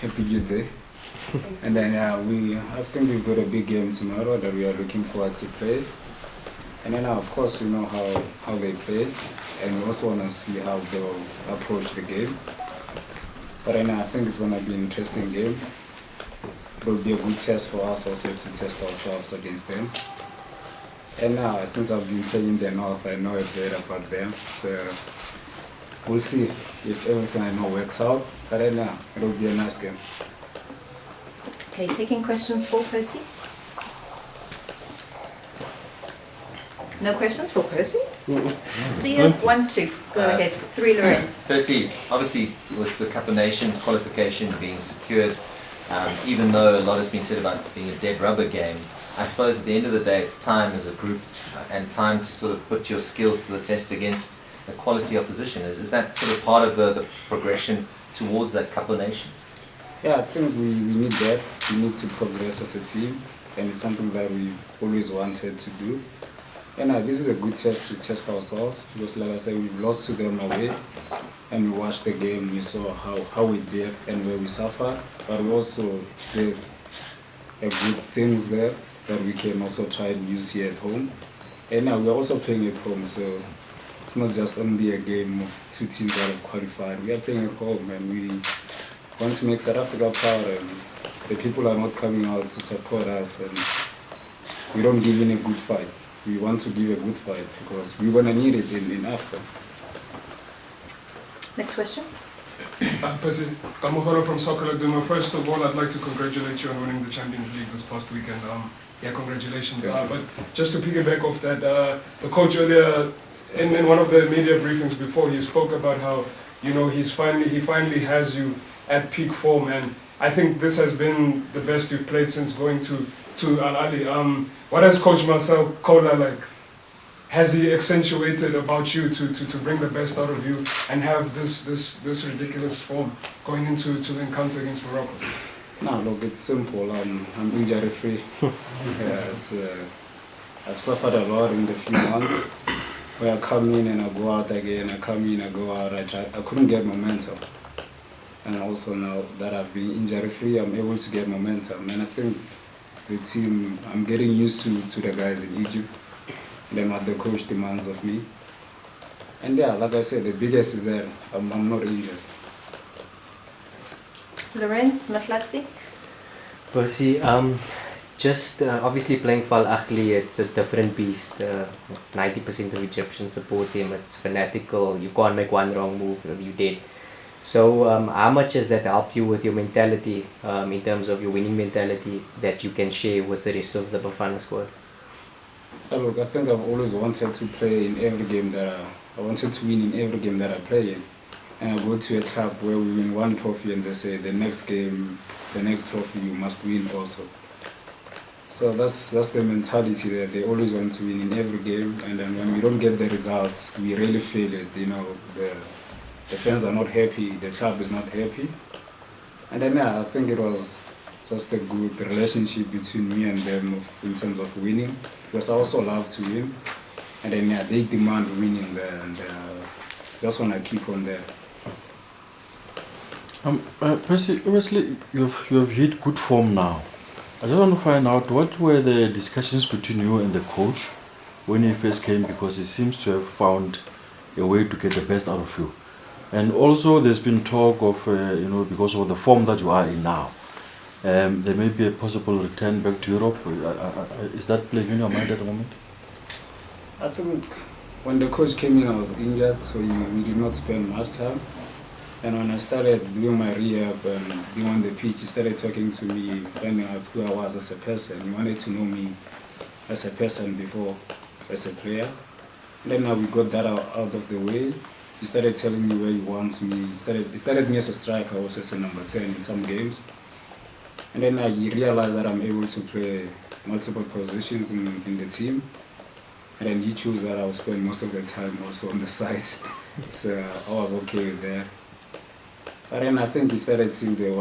happy you're there. And then I think we've got a big game tomorrow that we are looking forward to play. And then of course we know how they play, and we also want to see how they'll approach the game. But then I think it's going to be an interesting game. It will be a good test for us also to test ourselves against them. And now, since I've been playing the North, I know a bit about them. So we'll see if everything I know works out. But then it will be a nice game. Okay, taking questions for Percy. No questions for Percy? CS12, go ahead. 3 Lorenz. Percy, obviously with the Cup of Nations qualification being secured, even though a lot has been said about being a dead rubber game, I suppose at the end of the day it's time as a group and time to sort of put your skills to the test against a quality opposition. Is that sort of part of the progression towards that Cup of Nations? Yeah, I think we need that. We need to progress as a team, and it's something that we've always wanted to do. And this is a good test to test ourselves, because like I said, we've lost to them away, and we watched the game, we saw how we did and where we suffered, but we also did a good things there that we can also try and use here at home. And now we're also playing at home, so it's not just only a game of 2 teams that have qualified. We are playing at home, and we want to make South Africa proud, and the people are not coming out to support us, and we don't give in a good fight. We want to give a good fight because we're going to need it in Africa. Next question. Percy, I'm from Soccer Laduma. First of all, I'd like to congratulate you on winning the Champions League this past weekend. Congratulations. But just to piggyback off that, the coach earlier in one of the media briefings before, he spoke about how he finally has you at peak form, and I think this has been the best you've played since going to Al Ali. What has Coach Marcel Kola like? Has he accentuated about you to bring the best out of you and have this ridiculous form going into the encounter against Morocco? No, look, it's simple. I'm injury free. I've suffered a lot in the few months where I come in and I go out again. I come in, I go out. I couldn't get momentum. And also now that I've been injury free, I'm able to get momentum. And I think the team, I'm getting used to the guys in Egypt, and then what the coach demands of me. And like I said, the biggest is that I'm not injured. Lorenz Matlatsi. Percy, just obviously playing for Al Ahly, it's a different beast. 90% of Egyptians support him. It's fanatical. You can't make one wrong move. You did. So how much has that helped you with your mentality, in terms of your winning mentality that you can share with the rest of the Bafana squad? Look, I think I've always wanted to play in every game I wanted to win in every game that I play in. And I go to a club where we win one trophy and they say the next game, the next trophy you must win also. So that's the mentality that they always want to win in every game, and then when we don't get the results, we really feel it, the fans are not happy, the club is not happy. And then I think it was just a good relationship between me and them in terms of winning, because I also love to win. And then they demand winning there, and just want to keep on there. Percy, obviously you have hit good form now. I just want to find out what were the discussions between you and the coach when he first came, because he seems to have found a way to get the best out of you. And also there's been talk of, because of the form that you are in now, there may be a possible return back to Europe. Is that playing in your mind at the moment? I think when the coach came in, I was injured, so we did not spend much time. And when I started doing my rehab and being on the pitch, he started talking to me, finding out who I was as a person. He wanted to know me as a person before as a player. And then now we got that out of the way. He started telling me where he wants me. He started me as a striker, also as a number 10 in some games. And then he realized that I'm able to play multiple positions in the team. And then he chose that I would spend most of the time also on the side. So I was okay with that. But then I think he started seeing the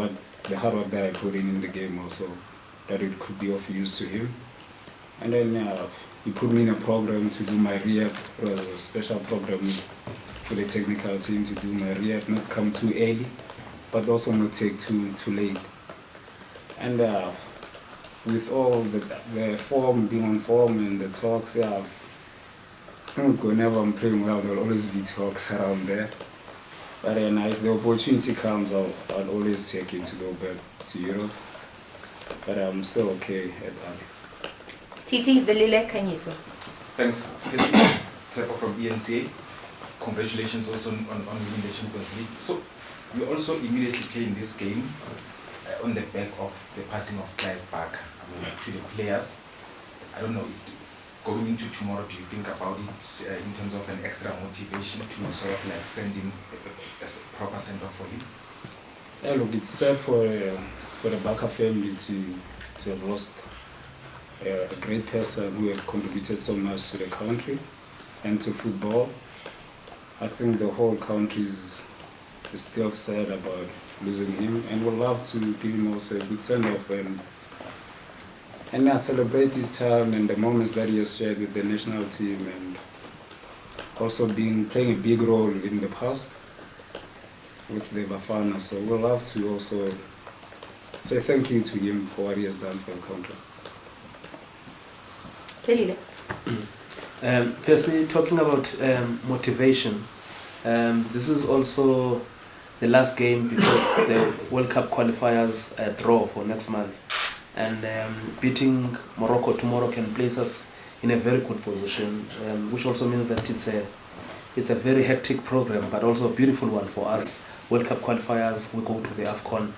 hard work that I put in the game also, that it could be of use to him. And then he put me in a program to do my rehab. It was a special program for the technical team to do my rehab, not come too early. but also not take too late. And with all the form, being on form and the talks, yeah, I think whenever I'm playing well, there'll always be talks around there. But then if the opportunity comes, I'll always take it to go back to Europe. But I'm still okay at that. Titi, Velile, Kanyiso. Thanks, Percy. Sepa from ENCA. Congratulations also on winning the Champions League. So, you also immediately playing this game on the back of the passing of Clive back to the players. I don't know, going into tomorrow, do you think about it in terms of an extra motivation to sort of like send him a proper send-off for him? Yeah, look, it's sad for the Baka family to have lost a great person who has contributed so much to the country and to football. I think the whole country is still sad about losing him, and would love to give him also a good send-off and now celebrate his time and the moments that he has shared with the national team, and also playing a big role in the past with the Bafana. So we'll love to also say thank you to him for what he has done for the country. Velile. Percy, talking about motivation, this is also the last game before the World Cup qualifiers draw for next month. And beating Morocco tomorrow can place us in a very good position, which also means that it's a very hectic program, but also a beautiful one for us. World Cup qualifiers, we go to the AFCON.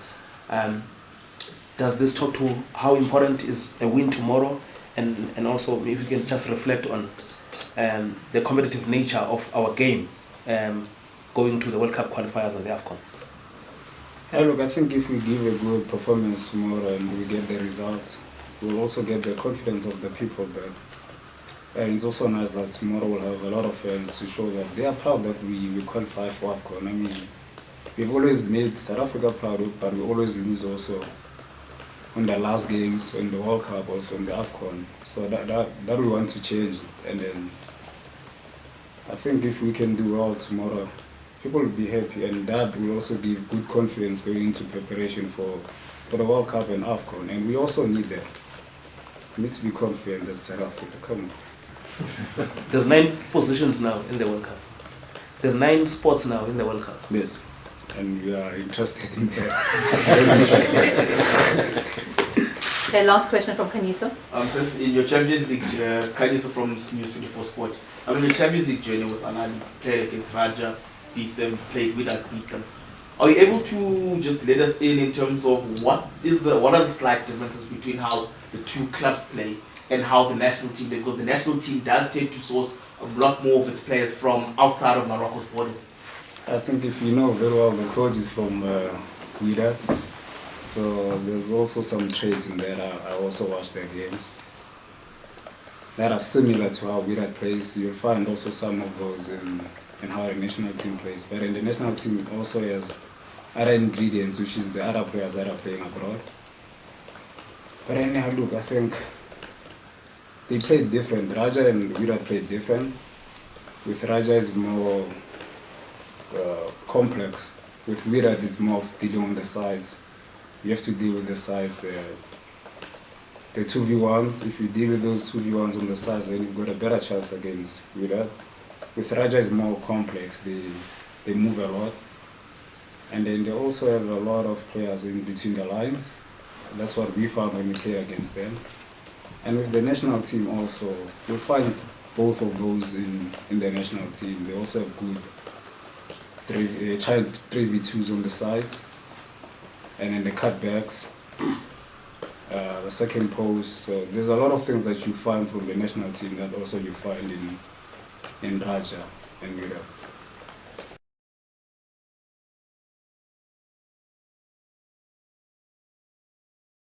Does this talk to how important is a win tomorrow? And also if you can just reflect on the competitive nature of our game going to the World Cup qualifiers and the AFCON. Yeah, look, I think if we give a good performance tomorrow and we get the results, we'll also get the confidence of the people back. And it's also nice that tomorrow we'll have a lot of fans to show that they are proud that we qualify for AFCON. I mean, we've always made South Africa proud, but we always lose also on the last games, in the World Cup, also in the AFCON. So that we want to change. And then I think if we can do well tomorrow, people will be happy, and that will also give good confidence going into preparation for the World Cup and AFCON. And we also need that. We need to be confident that South Africa. Come on. There's 9 positions now in the World Cup. There's 9 spots now in the World Cup. Yes. And we are interested in that. Very interested. Okay, last question from Kanyiso. Chris, in your Champions League, Kanyiso from News 24 Sport. I mean, the Champions League journey with Anani, played against Raja, beat them, played without beat them. Are you able to just let us in terms of what are the slight differences between how the two clubs play and how the national team, because the national team does tend to source a lot more of its players from outside of Morocco's borders? I think if you know very well, the coach is from Wydad, so there's also some traits in there. I also watch their games that are similar to how Wydad plays. You'll find also some of those in how the national team plays. But in the national team also has other ingredients, which is the other players that are playing abroad. But anyhow, look, I think they played different. Raja and Wydad played different. With Raja is more complex. With Wydad it's more of dealing on the sides. You have to deal with the sides. The 2v1s, if you deal with those 2v1s on the sides, then you've got a better chance against Wydad. With Raja it's more complex. They move a lot. And then they also have a lot of players in between the lines. That's what we found when we play against them. And with the national team also, you'll find both of those in the national team. They also have good 3v2s on the sides, and then the cutbacks, the second post. So there's a lot of things that you find from the national team that also you find in Raja and Wydad.